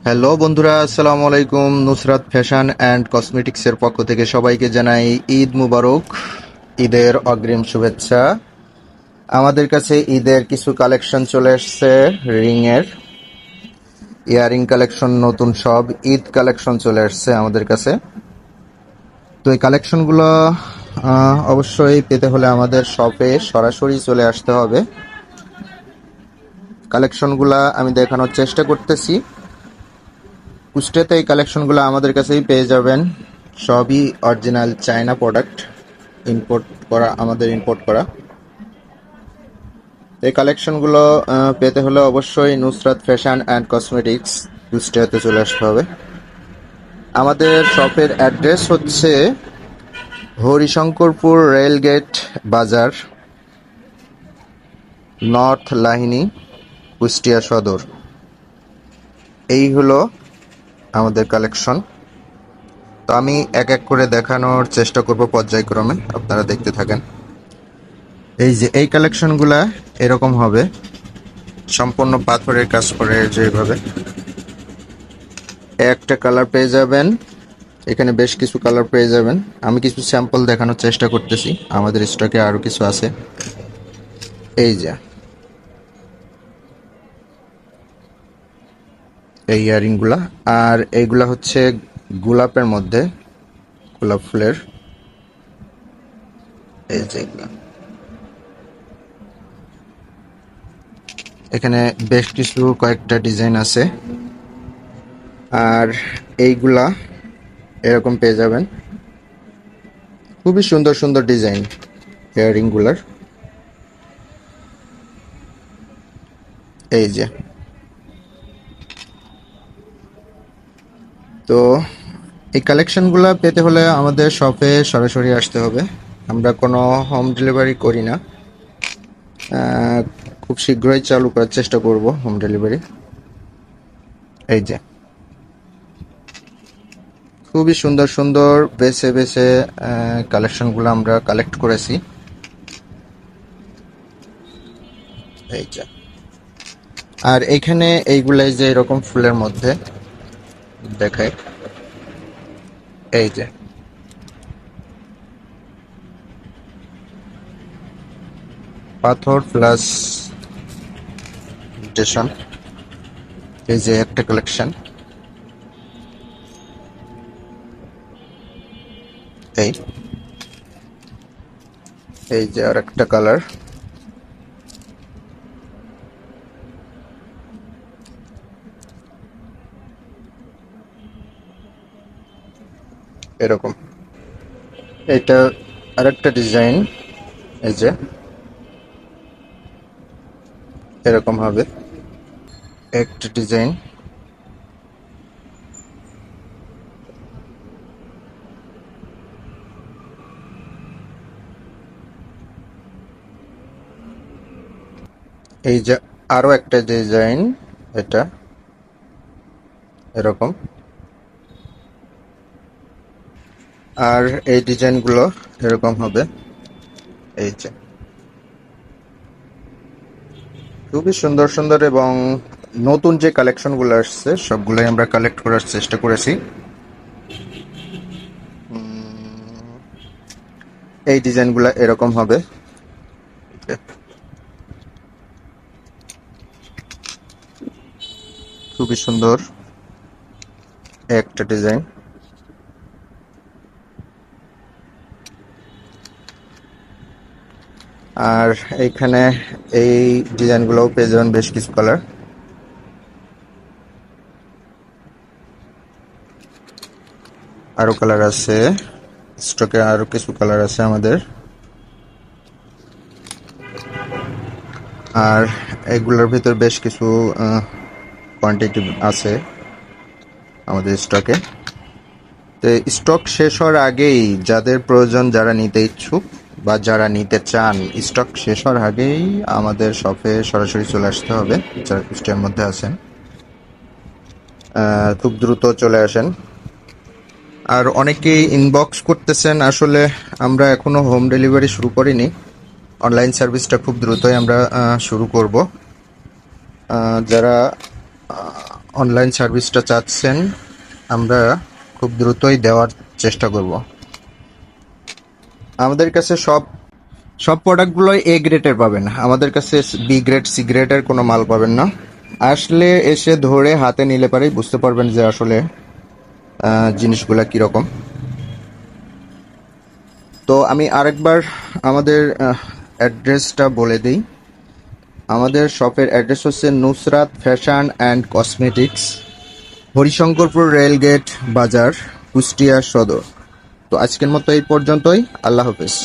Hello বন্ধুরা, আসসালামু আলাইকুম। নুসরাত ফ্যাশন অ্যান্ড কসমেটিক্সের পক্ষ থেকে সবাইকে জানাই ঈদ মুবারক, ঈদের অগ্রিম শুভেচ্ছা। আমাদের কাছে ঈদের কিছু কালেকশন চলে এসছে। রিংয়ের ইয়ারিং কালেকশন, নতুন সব ঈদ কালেকশন চলে এসছে আমাদের কাছে। তো এই কালেকশনগুলো অবশ্যই পেতে হলে আমাদের শপে সরাসরি চলে আসতে হবে। কালেকশনগুলা আমি দেখানোর চেষ্টা করতেছি। কুষ্টিয়াতে এই কালেকশনগুলো আমাদের কাছেই পেয়ে যাবেন। সবই অরিজিনাল চায়না প্রোডাক্ট, ইম্পোর্ট করা, আমাদের ইম্পোর্ট করা। এই কালেকশনগুলো পেতে হলে অবশ্যই নুসরাত ফ্যাশন অ্যান্ড কসমেটিক্স কুষ্টিয়াতে চলে আসতে হবে। আমাদের শপের অ্যাড্রেস হচ্ছে হরিশঙ্করপুর রেলগেট বাজার, নর্থ লাহিনী, কুষ্টিয়া সদর। এই হলো আমাদের কালেকশন। তো আমি এক এক করে দেখানোর চেষ্টা করব পর্যায়ক্রমে, আপনারা দেখতে থাকেন। এই যে এই কালেকশনগুলা এরকম হবে, সম্পূর্ণ পাথরের কাজ করে যেভাবে। একটা কালার পেয়ে যাবেন, এখানে বেশ কিছু কালার পেয়ে যাবেন। আমি কিছু স্যাম্পল দেখানোর চেষ্টা করতেছি, আমাদের স্টকে আরো কিছু আছে। এই যে এই ইয়ারিংগুলা, আর এইগুলা হচ্ছে গোলাপের মধ্যে, গোলাপ ফুলের। এই যে এগুলা, এখানে বেশ কিছু কয়েকটা ডিজাইন আছে। আর এইগুলা এরকম পেয়ে যাবেন, খুবই সুন্দর সুন্দর ডিজাইন ইয়ারিং গুলার। এই যে, তো এই কালেকশনগুলো পেতে হলে আমাদের শপে সরাসরি আসতে হবে। আমরা কোনো হোম ডেলিভারি করি না, খুব শীঘ্রই চালু করার চেষ্টা করব হোম ডেলিভারি। এই যে খুবই সুন্দর সুন্দর বেছে বেছে কালেকশনগুলো আমরা কালেক্ট করেছি। এই যে, আর এখানে এইগুলাই যে এরকম ফুলের মধ্যে দেখায়। এই যে পাথর প্লাস স্টেশন, এই যে একটা কালেকশন। এই এই যে আর একটা কালার। এরকম এটা আরেকটা ডিজাইন। এই যে এরকম হবে একটা ডিজাইন। এই যে আরো একটা ডিজাইন, এটা এরকম। আর এই ডিজাইনগুলো এরকম হবে। এই যে খুবই সুন্দর সুন্দর এবং নতুন যে কালেকশনগুলো আসছে সবগুলোই আমরা কালেক্ট করার চেষ্টা করেছি। এই ডিজাইনগুলো এরকম হবে, খুবই সুন্দর একটা ডিজাইন। আর এইখানে এই ডিজাইনগুলোও পেয়ে যাবেন, বেশ কিছু কালার। আরো কালার আছে স্টকে, আরো কিছু কালার আছে আমাদের। আর এগুলোর ভিতর বেশ কিছু কোয়ান্টিটি আছে আমাদের স্টকে। তো স্টক শেষ হওয়ার আগেই যাদের প্রয়োজন, যারা নিতে ইচ্ছুক বা যারা নিতে চান, স্টক শেষ হওয়ার আগেই আমাদের শপে সরাসরি চলে আসতে হবে। যারা কুষ্টিয়ার মধ্যে আছেন খুব দ্রুত চলে আসেন। আর অনেকেই ইনবক্স করতেছেন, আসলে আমরা এখনো হোম ডেলিভারি শুরু করিনি, অনলাইন সার্ভিসটা খুব দ্রুতই আমরা শুরু করব। যারা অনলাইন সার্ভিসটা চাচ্ছেন, আমরা খুব দ্রুতই দেওয়ার চেষ্টা করব। আমাদের কাছে সব প্রোডাক্টগুলোই এ গ্রেডের পাবেন, আমাদের কাছে বি গ্রেড সি গ্রেডের কোনো মাল পাবেন না। আসলে এসে ধরে হাতে নিলে পারেই বুঝতে পারবেন যে আসলে জিনিসগুলা কীরকম। তো আমি আরেকবার আমাদের অ্যাড্রেসটা বলে দিই। আমাদের শপের অ্যাড্রেস হচ্ছে Nusrat fashion and cosmetics, Harishankarpur rail gate Bazar, Kushtia সদর। তো আজকের মতো এই পর্যন্তই। আল্লাহ হাফেজ।